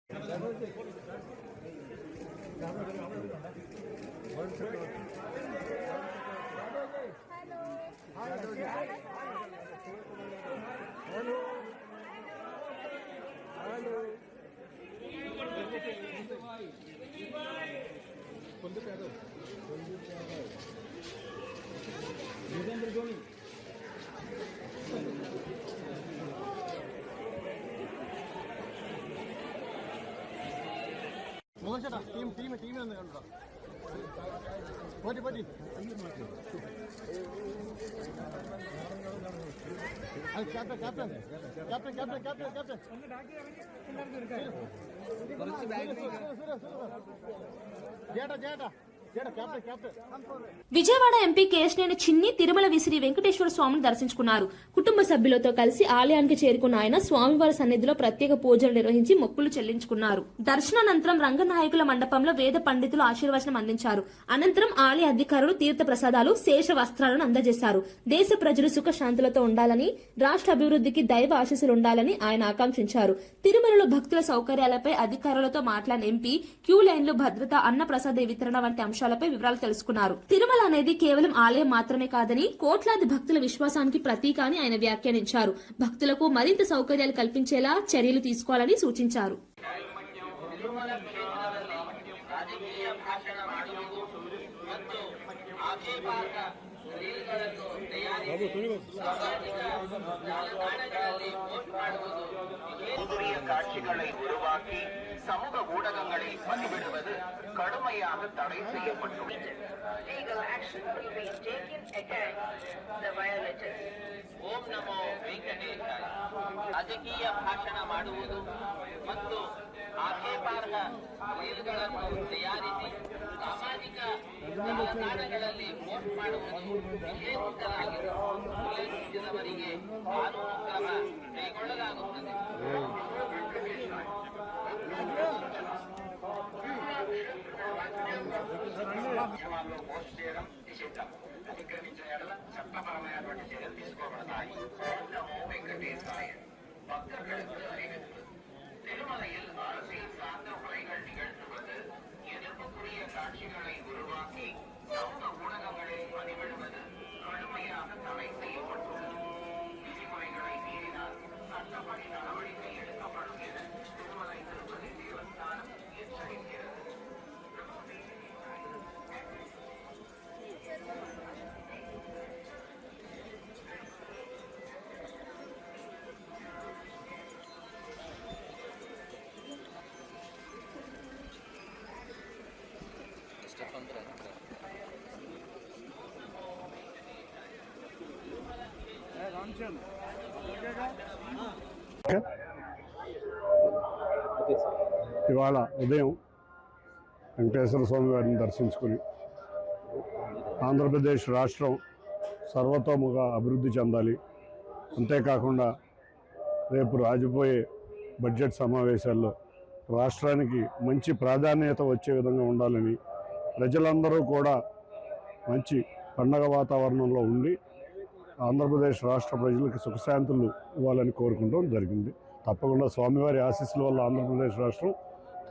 టీం ఎందుకంటారా పోటీ పోటీ captain captain captain captain captain captain జేటా జేటా Vijayawada MP Kesineni చిన్ని తిరుమల విసిరి వెంకటేశ్వర స్వామిని దర్శించుకున్నారు. కుటుంబ సభ్యులతో కలిసి ఆలయానికి చేరుకున్న ఆయన స్వామివారి సన్నిధిలో ప్రత్యేక పూజలు నిర్వహించి మొక్కులు చెల్లించుకున్నారు. దర్శనానంతరం రంగనాయకుల మండపంలో వేద పండితులు ఆశీర్వచనం అందించారు. అనంతరం ఆలయ అధికారులు తీర్థ ప్రసాదాలు, శేష వస్త్రాలను అందజేశారు. దేశ ప్రజలు సుఖశాంతులతో ఉండాలని, రాష్ట్ర అభివృద్ధికి దైవ ఆశీస్సులు ఉండాలని ఆయన ఆకాంక్షించారు. తిరుమలలో భక్తుల సౌకర్యాలపై అధికారులతో మాట్లాడిన ఎంపీ క్యూ లైన్లు, భద్రత, అన్న ప్రసాద వితరణ వంటి అంశాలపై వివరాలు తెలుసుకున్నారు. తిరుమల అనేది కేవలం ఆలయం మాత్రమే కాదని, కోట్లాది భక్తుల విశ్వాసానికి ప్రతీక అని ఆయన వ్యాఖ్యానించారు. భక్తులకు మరింత సౌకర్యాలు కల్పించేలా చర్యలు తీసుకోవాలని సూచించారు. காட்சிகளை உருவாக்கி சமூக ஊடகங்களில் பதிவிடுவது கடுமையாக தடை செய்யப்பட்டுள்ளது. ಓಂ ನಮೋ ವೆಂಕಟೇಶಾಯ. ರಾಜಕೀಯ ಭಾಷಣ ಮಾಡುವುದು ಮತ್ತು ಆಕ್ಷೇಪಾರ್ಹ ರೀಲ್ಗಳನ್ನು ತಯಾರಿಸಿ ಸಾಮಾಜಿಕ ಜಾಲತಾಣಗಳಲ್ಲಿ ಪೋಸ್ಟ್ ಮಾಡುವುದು ನಿಷೇಧಿಸಲಾಗಿರುವವರಿಗೆ ಕಾನೂನು ಕ್ರಮ ಕೈಗೊಳ್ಳಲಾಗುತ್ತದೆ. పోస్ట్ చేయడం నిషిద్ధం. అతిక్రమించిన ఎడల చట్టపరమైనటువంటి చర్యలు తీసుకోబడతాయి. ఓం నమో వెంకటేశాయ. భక్தர்களுக்கு அறிவிப்பு. திருமலையில் அரசியல் சார்ந்த உரைகள் நிகழ்த்துவது, எதிர்ப்புக்குரிய காட்சிகளை உருவாக்கி சமூக ஊடகங்களில் பதிவிடுவது கடுமையாக தடை செய்யப்பட்டுள்ளது. விதிமுறைகளை மீறினால் சட்டப்படி நடவடிக்கை எடுக்கப்படும் என திருமலை திருப்பதி தேவஸ்தானம் எச்சரிக்கிறது. ఇవాళ ఉదయం వెంకటేశ్వర స్వామి వారిని దర్శించుకుని ఆంధ్రప్రదేశ్ రాష్ట్రం సర్వతోముఖ అభివృద్ధి చెందాలి, అంతేకాకుండా రేపు రాజుపోయే బడ్జెట్ సమావేశాల్లో రాష్ట్రానికి మంచి ప్రాధాన్యత వచ్చే విధంగా ఉండాలని, ప్రజలందరూ కూడా మంచి పండగ వాతావరణంలో ఉండి ఆంధ్రప్రదేశ్ రాష్ట్ర ప్రజలకు సుఖశాంతులు ఇవ్వాలని కోరుకుంటాం జరిగింది. తప్పకుండా స్వామివారి ఆశీస్సుల వల్ల ఆంధ్రప్రదేశ్ రాష్ట్రం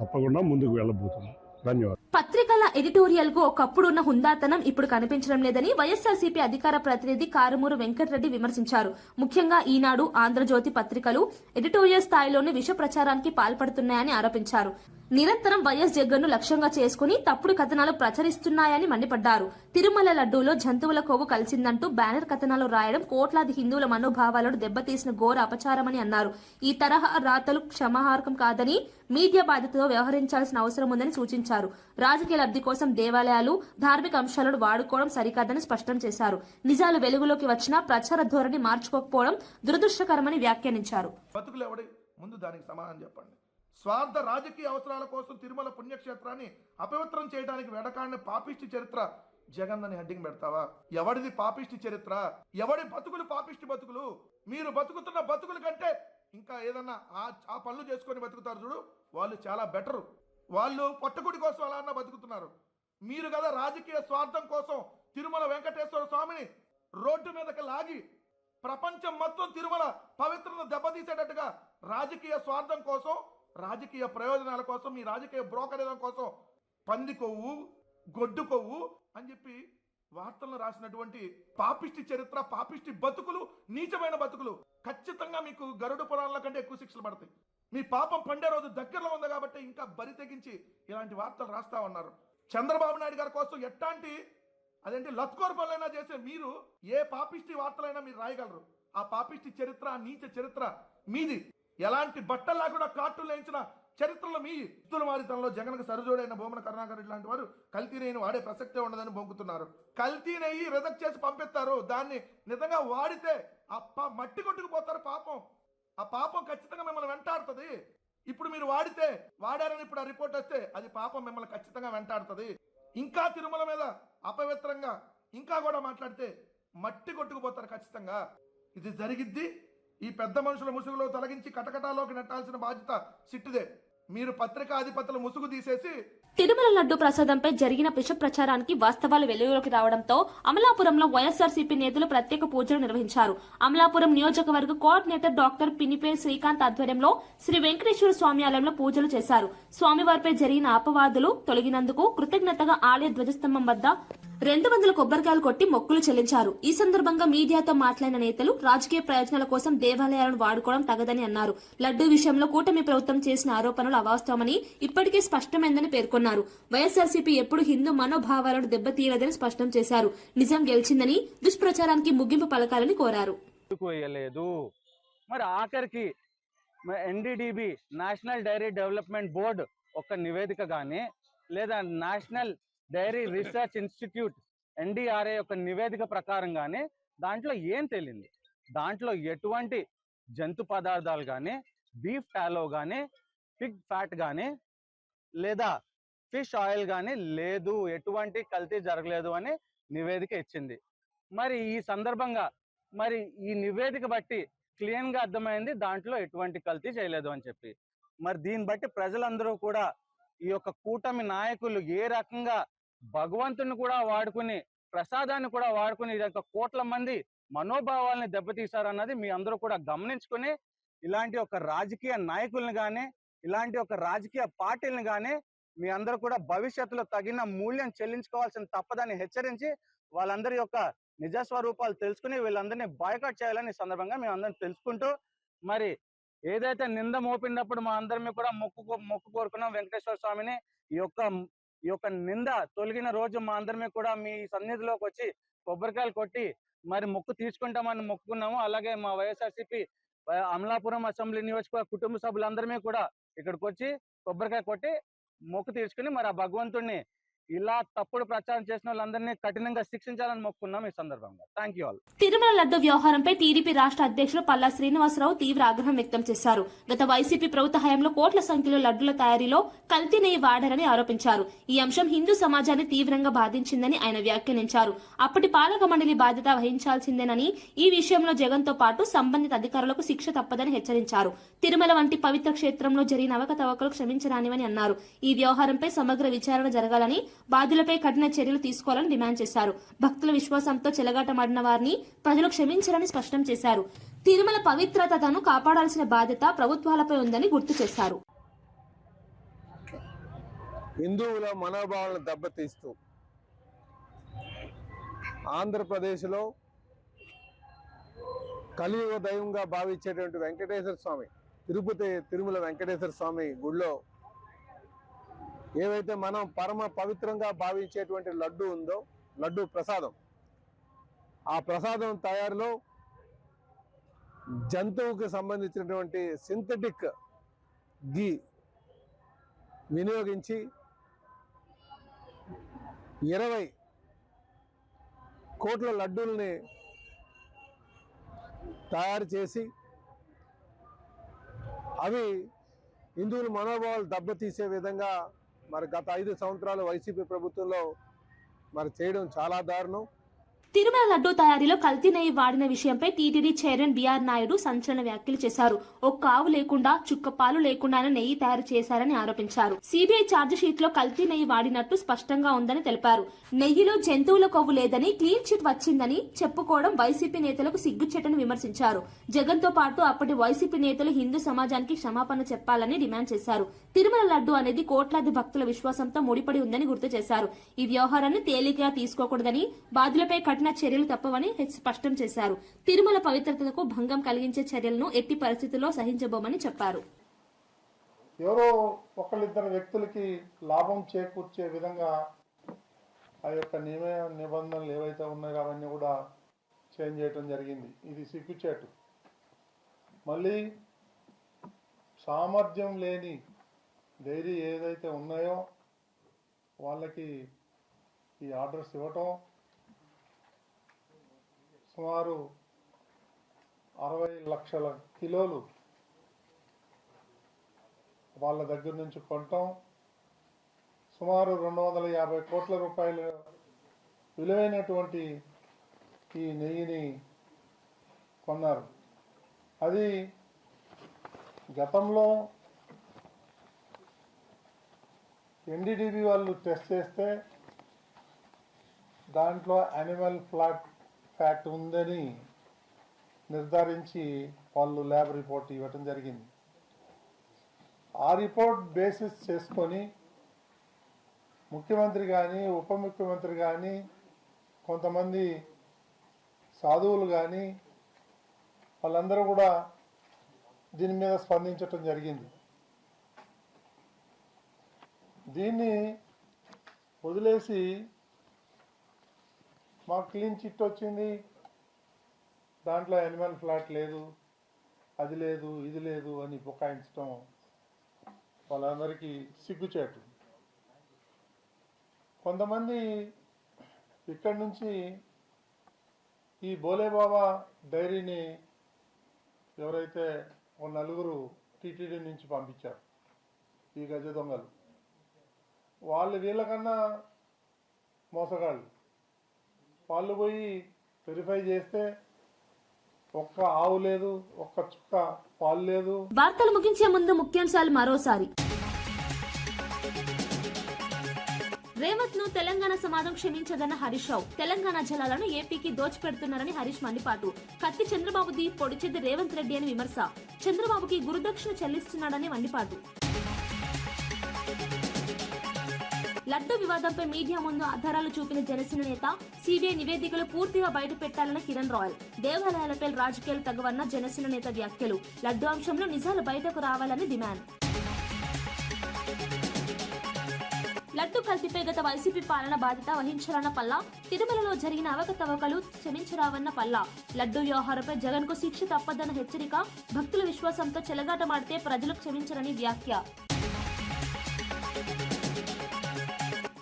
తప్పకుండా ముందుకు వెళ్ళబోతుంది. ధన్యవాదాలు. పత్రికల ఎడిటోరియల్ కు ఒకప్పుడున్న హుందాతనం ఇప్పుడు కనిపించడం లేదని వైఎస్ఆర్సీపీ అధికార ప్రతినిధి కారుమూరు వెంకటరెడ్డి విమర్శించారు. ముఖ్యంగా ఈనాడు, ఆంధ్రజ్యోతి పత్రికలు ఎడిటోరియల్ స్థాయిలోనే విష ప్రచారానికి పాల్పడుతున్నాయని ఆరోపించారు. నిరంతరం వైఎస్ జగన్ను లక్ష్యంగా చేసుకుని తప్పుడు కథనాలు ప్రచురిస్తున్నాయని మండిపడ్డారు. తిరుమల లడ్డూలో జంతువుల కొవ్వు కలిసిందంటూ బ్యానర్ కథనాలు రాయడం కోట్లాది హిందువుల మనోభావాలను దెబ్బతీసిన ఘోర అపచారమని అన్నారు. ఈ తరహా రాతలు క్షమార్హం కాదని మీడియా బాధ్యతతో వ్యవహరించాల్సిన అవసరం ఉందని సూచించారు. రాజకీయ లబ్ధి కోసం దేవాలయాలు, ధార్మిక అంశాలను వాడుకోవడం సరికాదని స్పష్టం చేశారు. నిజాలు వెలుగులోకి వచ్చినా ప్రచార ధోరణి మార్చుకోకపోవడం దురదృష్టకరమని వ్యాఖ్యానించారు. బతుకులు ఎవడి ముందు దానికి సమాధానం చెప్పండి. స్వార్థ రాజకీయ అవసరాల కోసం తిరుమల పుణ్యక్షేత్రాన్ని అపవిత్రం చేయడానికి వెడకాడిన పాపిష్టి చరిత్ర జగన్ హెడ్డింగ్ పెడతావా? ఎవడిది పాపిష్టి చరిత్ర? ఎవడి బతుకులు పాపిష్టి బతుకులు? మీరు బతుకుతున్న బతుకుల కంటే ఇంకా ఏదన్నా ఆ పనులు చేసుకొని బతుకుతారు చూడు, వాళ్ళు చాలా బెటరు. వాళ్ళు పొట్టకుడి కోసం అలా అన్న బతుకుతున్నారు. మీరు కదా రాజకీయ స్వార్థం కోసం తిరుమల వెంకటేశ్వర స్వామిని రోడ్డు మీదకి లాగి ప్రపంచం మొత్తం తిరుమల పవిత్రతను దెబ్బతీసేటట్టుగా రాజకీయ స్వార్థం కోసం, రాజకీయ ప్రయోజనాల కోసం, మీ రాజకీయ బ్రోకరేజం కోసం పంది కొవ్వు, గొడ్డు కొవ్వు అని చెప్పి వార్తలను రాసినటువంటి పాపిష్టి చరిత్ర, పాపిష్టి బతుకులు, నీచమైన బతుకులు ఖచ్చితంగా మీకు గరుడ పురాణాల కంటే ఎక్కువ శిక్షలు పడతాయి. మీ పాపం పండే రోజు దగ్గరలో ఉంది కాబట్టి ఇంకా బరి తెగించి ఇలాంటి వార్తలు రాస్తా ఉన్నారు. చంద్రబాబు నాయుడు గారి కోసం ఎట్లాంటి అదేంటి లత్కోర్ పనులైనా చేసే మీరు ఏ పాపిష్టి వార్తలైనా మీరు రాయగలరు. ఆ పాపిష్టి చరిత్ర, ఆ నీచ చరిత్ర మీది. ఎలాంటి బట్టలు లేకుండా కార్టూన్లు వేయించిన చరిత్రలో మీ ఇత్తుల మారితనంలో జగన్కు సరిజోడైన భూమన కరుణాకర్ రెడ్డి లాంటి వారు కల్తీ నెయ్యిని వాడే ప్రసక్తే ఉండదని బొంకుతున్నారు. కల్తీ నెయ్యి రిజెక్ట్ చేసి పంపిస్తారు. దాన్ని నిజంగా వాడితే మట్టి కొట్టుకుపోతారు. పాపం, ఆ పాపం ఖచ్చితంగా మిమ్మల్ని వెంటాడుతుంది. ఇప్పుడు మీరు వాడారని ఇప్పుడు ఆ రిపోర్ట్ వస్తే అది పాపం మిమ్మల్ని ఖచ్చితంగా వెంటాడుతుంది. ఇంకా తిరుమల మీద అపవిత్రంగా ఇంకా కూడా మాట్లాడితే మట్టి కొట్టుకుపోతారు ఖచ్చితంగా. ఇది జరిగిద్ది. ఈ పెద్ద మనుషుల ముసుగులో తొలగించి కటకటాలోకి నెట్టాల్సిన బాధ్యత సిట్టుదే. మీరు పత్రికాధిపతుల ముసుగు తీసేసి తిరుమల లడ్డు ప్రసాదంపై జరిగిన విష ప్రచారానికి వాస్తవాలు వెలుగులోకి రావడంతో అమలాపురంలో వైఎస్ఆర్సీపీ నేతలు ప్రత్యేక పూజలు నిర్వహించారు. అమలాపురం నియోజకవర్గ కోఆర్డినేటర్ డాక్టర్ పినిపే శ్రీకాంత్ ఆధ్వర్యంలో శ్రీ వెంకటేశ్వర స్వామి ఆలయంలో పూజలు చేశారు. స్వామివారిపై జరిగిన అపవాదులు తొలగినందుకు కృతజ్ఞతగా ఆలయ ధ్వజస్తంభం వద్ద 200 కొబ్బరికాయలు కొట్టి మొక్కులు చెల్లించారు. ఈ సందర్భంగా మీడియాతో మాట్లాడిన నేతలు రాజకీయ ప్రయోజనాల కోసం దేవాలయాలను వాడుకోవడం తగదని అన్నారు. లడ్డూ విషయంలో కూటమి ప్రభుత్వం చేసిన ఆరోపణలు అవాస్తవమని ఇప్పటికే స్పష్టమైందని పేర్కొన్నారు. వైఎస్ఆర్సీపీ ఎప్పుడు హిందూ మనోభావాలను దెబ్బతీయలేదని స్పష్టం చేశారు. నిజం గెలిచిందని దుష్ప్రచారానికి ముగింపు పలకాలని కోరారు. మరి ఆఖరికి NDDB national dairy development board ఒక నివేదిక గానీ లేదా national dairy research institute NDRA యొక్క నివేదిక ప్రకారంగానే దాంట్లో ఏం తేలింది? దాంట్లో ఎటువంటి జంతు పదార్థాలు కానీ, బీఫ్ టాలో కానీ, పిగ్ ఫ్యాట్ కానీ లేదా ఫిష్ ఆయిల్ కానీ లేదు, ఎటువంటి కల్తీ జరగలేదు అని నివేదిక ఇచ్చింది. మరి ఈ సందర్భంగా మరి ఈ నివేదిక బట్టి క్లియర్గా అర్థమైంది దాంట్లో ఎటువంటి కల్తీ చేయలేదు అని చెప్పి. మరి దీన్ని బట్టి ప్రజలందరూ కూడా ఈ యొక్క కూటమి నాయకులు ఏ రకంగా భగవంతుని కూడా వాడుకుని, ప్రసాదాన్ని కూడా వాడుకుని కోట్ల మంది మనోభావాలని దెబ్బతీశారన్నది మీ అందరూ కూడా గమనించుకుని ఇలాంటి ఒక రాజకీయ నాయకుల్ని కానీ, ఇలాంటి ఒక రాజకీయ పార్టీలను కానీ మీ అందరూ కూడా భవిష్యత్తులో తగిన మూల్యం చెల్లించుకోవాల్సిన తప్పదని హెచ్చరించి వాళ్ళందరి యొక్క నిజస్వరూపాలు తెలుసుకుని వీళ్ళందరినీ బాయ్కాట్ చేయాలని సందర్భంగా మేము అందరం తెలుసుకుంటూ, మరి ఏదైతే నింద మోపినప్పుడు మా అందరినీ కూడా మొక్కు కోరుకున్నాం వెంకటేశ్వర స్వామిని. ఈ యొక్క నింద తొలగిన రోజు మా అందరినీ కూడా మీ సన్నిధిలోకి వచ్చి కొబ్బరికాయలు కొట్టి మరి మొక్కు తీసుకుంటామని మొక్కుకున్నాము. అలాగే మా వైఎస్ఆర్సీపీ అమలాపురం అసెంబ్లీ నియోజకవర్గ కుటుంబ సభ్యులందరినీ కూడా ఇక్కడికి వచ్చి కొబ్బరికాయ కొట్టి మొక్కు తీర్చుకుని మరి ఆ భగవంతుడిని ఇలా తప్పుడు ప్రచారం చేసిన వాళ్ళందరినీ కఠినంగా శిక్షించాలని మొక్కున్నాం ఈ సందర్భంగా. Thank you all. Tirumala laddu వ్యవహారంపై టీడీపీ రాష్ట్ర అధ్యక్షులు పల్లా శ్రీనివాసరావు తీవ్ర ఆగ్రహం వ్యక్తం చేశారు. గత వైసీపీ ప్రభుత్వ హయాంలో కోట్ల సంఖ్యలో లడ్డుల తయారీలో కల్తీ నెయ్యి వాడారని ఆరోపించారు. ఈ అంశం హిందూ సమాజాన్ని తీవ్రంగా బాధించిందని ఆయన వ్యాఖ్యానించారు. అప్పటి పాలక మండలి బాధ్యత వహించాల్సిందేనని, ఈ విషయంలో జగన్ తో పాటు సంబంధిత అధికారులకు శిక్ష తప్పదని హెచ్చరించారు. తిరుమల వంటి పవిత్ర క్షేత్రంలో జరిగిన అవకతవకలు క్షమించరానివని అన్నారు. ఈ వ్యవహారంపై సమగ్ర విచారణ జరగాలని బాధ్యులపై కఠిన చర్యలు తీసుకోవాలని డిమాండ్ చేశారు. భక్తుల విశ్వాసంతో చెలగాటమాడిన వారిని ప్రజలు క్షమించాలని స్పష్టం చేశారు. తిరుమల పవిత్రతను కాపాడాల్సిన బాధ్యత ప్రభుత్వాలపై ఉందని గుర్తు చేశారు. హిందువుల మనోభావాలను దెబ్బతీస్తూ ఆంధ్రప్రదేశ్లో కలియుగ దైవంగా భావించేటువంటి వెంకటేశ్వర స్వామి తిరుమల వెంకటేశ్వర స్వామి గుడిలో ఏవైతే మనం పరమ పవిత్రంగా భావించేటువంటి లడ్డు ఉందో, లడ్డు ప్రసాదం, ఆ ప్రసాదం తయారులో జంతువుకు సంబంధించినటువంటి సింథటిక్ ఘీ వినియోగించి 20 కోట్ల లడ్డూల్ని తయారు చేసి అవి హిందువుల మనోభావాలు దెబ్బతీసే విధంగా మరి గత 5 సంవత్సరాలు వైసీపీ ప్రభుత్వంలో మరి చేయడం చాలా దారుణం. తిరుమల లడ్డూ తయారీలో కల్తీ నెయ్యి వాడిన విషయంపై టీటీడీ చైర్మన్ బిఆర్ నాయుడు సంచలన వ్యాఖ్యలు చేశారు. ఒక్క ఆవు లేకుండా, చుక్క పాలు లేకుండానే నెయ్యి తయారు చేశారని ఆరోపించారు. సిబిఐ ఛార్జ్ షీట్ లో కల్తీ నెయ్యి వాడినట్టు స్పష్టంగా ఉందని తెలిపారు. నెయ్యిలో జంతువుల కొవ్వు లేదని, క్లీన్ చిట్ వచ్చిందని చెప్పుకోవడం వైసీపీ నేతలకు సిగ్గుచెట్టని విమర్శించారు. జగన్ తో పాటు అప్పటి వైసీపీ నేతలు హిందూ సమాజానికి క్షమాపణ చెప్పాలని డిమాండ్ చేశారు. తిరుమల లడ్డు అనేది కోట్లాది భక్తుల విశ్వాసంతో ముడిపడి ఉందని గుర్తు చేశారు. ఈ వ్యవహారాన్ని తేలికగా తీసుకోకూడదని, బాధ్యులపై కఠిన చర్యలు తప్పవని స్పష్టం చేశారు. తిరుమల పవిత్రతకు భంగం కలిగించే చర్యలను ఎట్టి పరిస్థితుల్లో సహించబోమని చెప్పారు. ఎవరో ఒకళ్ళిద్దరు వ్యక్తులకి లాభం చేకూర్చే విధంగా ఆ యొక్క నిబంధనలు ఏవైతే ఉన్నాయో అవన్నీ కూడా చేంజ్ చేయడం జరిగింది. ఇది సిగ్గుచేటు. మళ్ళీ సామర్థ్యం లేని డైరీ ఏదైతే ఉన్నాయో వాళ్ళకి ఈ ఆర్డర్స్ ఇవ్వటం, సుమారు 60 లక్షల కిలోలు వాళ్ళ దగ్గర నుంచి కొనటం, సుమారు 250 కోట్ల రూపాయల విలువైనటువంటి ఈ నెయ్యిని కొన్నారు. అది గతంలో ఎన్డీడీబీ వాళ్ళు టెస్ట్ చేస్తే దాంట్లో యానిమల్ ఫ్యాట్ ఉందని నిర్ధారించి వాళ్ళు ల్యాబ్ రిపోర్ట్ ఇవ్వటం జరిగింది. ఆ రిపోర్ట్ బేసిస్ చేసుకొని ముఖ్యమంత్రి కానీ, ఉప ముఖ్యమంత్రి కానీ, కొంతమంది సాధువులు కానీ వాళ్ళందరూ కూడా దీని మీద స్పందించటం జరిగింది. దీన్ని వదిలేసి మాకు క్లీన్ చిట్ వచ్చింది, దాంట్లో యానిమల్ ఫ్లాట్ లేదు, అది లేదు, ఇది లేదు అని బుకాయించడం వాళ్ళందరికీ సిగ్గుచేటు. కొంతమంది ఇక్కడి నుంచి ఈ బోలేబాబా డైరీని ఎవరైతే ఓ 4 టీటీడీ నుంచి పంపించారు, ఈ గజ దొంగలు, వాళ్ళు వీళ్ళకన్నా మోసగాళ్ళు. వాళ్ళు పోయి వెరిఫై చేస్తే ఒక్క ఆవు లేదు, ఒక్క చుక్క పాలు లేదు. వార్తలు ముగించే ముందు ముఖ్యాంశాలు మరోసారి. రేవంత్ ను తెలంగాణ సమాజం క్షమించదన్న హరీష్ రావు. తెలంగాణ జలాలను ఏపీకి దోచిపెడుతున్నారని హరీష్ మండిపాటు. కత్తి చంద్రబాబుది, పొడిచేది రేవంత్ రెడ్డి అని విమర్శ. చంద్రబాబుకి గురుదక్షిణ చెల్లిస్తున్నాడని మండిపాటు. లడ్డు వివాదంపై మీడియా ముందు ఆధారాలు చూపిన జనసేన నేత, సిబిఐ నివేదికలు పూర్తిగా బయట పెట్టాలన్న కిరణ్ రాయల్. దేవాలయాలపై రాజకీయాలు తగ్గవన్న జనసేన నేత వ్యాఖ్యలు. లడ్డు అంశంలో నిజాలు బయటకు రావాలని డిమాండ్. లడ్డు కల్తీపై గత వైసీపీ పాలన బాధ్యత వహించాలన్న పల్లా. తిరుమలలో జరిగిన అవకతవకలు క్షమించరావన్న పల్లా. లడ్డు వ్యవహారంపై జగన్ కు శిక్ష తప్పదన్న హెచ్చరిక. భక్తుల విశ్వాసంతో చెలగాటమాడితే ప్రజలు క్షమించరని వ్యాఖ్య.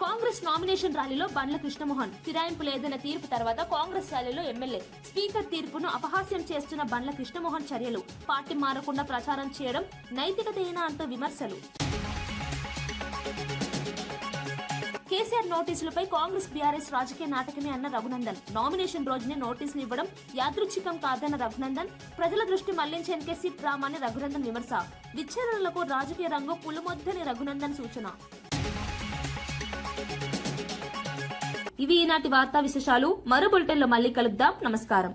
కాంగ్రెస్ నామినేషన్ ర్యాలీలో బండ్ల కృష్ణమోహన్. ఫిరాయింపు లేదన్న తీర్పు తర్వాత కాంగ్రెస్ ర్యాలీలో ఎమ్మెల్యే. స్పీకర్ తీర్పును అపహాస్యం చేస్తున్న బండ్ల కృష్ణమోహన్ చర్యలు. పార్టీ మారకుండా ప్రచారం చేయడం నైతికతేనా అంటూ విమర్శలు. కేసీఆర్ నోటీసులపై కాంగ్రెస్ బీఆర్ఎస్ రాజకీయ నాటకమే అన్న రఘునందన్. నామినేషన్ రోజునే నోటీసులు ఇవ్వడం యాదృచ్ఛికం కాదన్న రఘునందన్. ప్రజల దృష్టి మళ్లించేందుకే సిట్ డ్రామాని రఘునందన్ విమర్శ. విచారణలకు రాజకీయ రంగు పులుమొద్దని రఘునందన్ సూచన. ఇవి ఈనాటి వార్తా విశేషాలు. మరో బులెటిన్లో మళ్ళీ కలుద్దాం. నమస్కారం.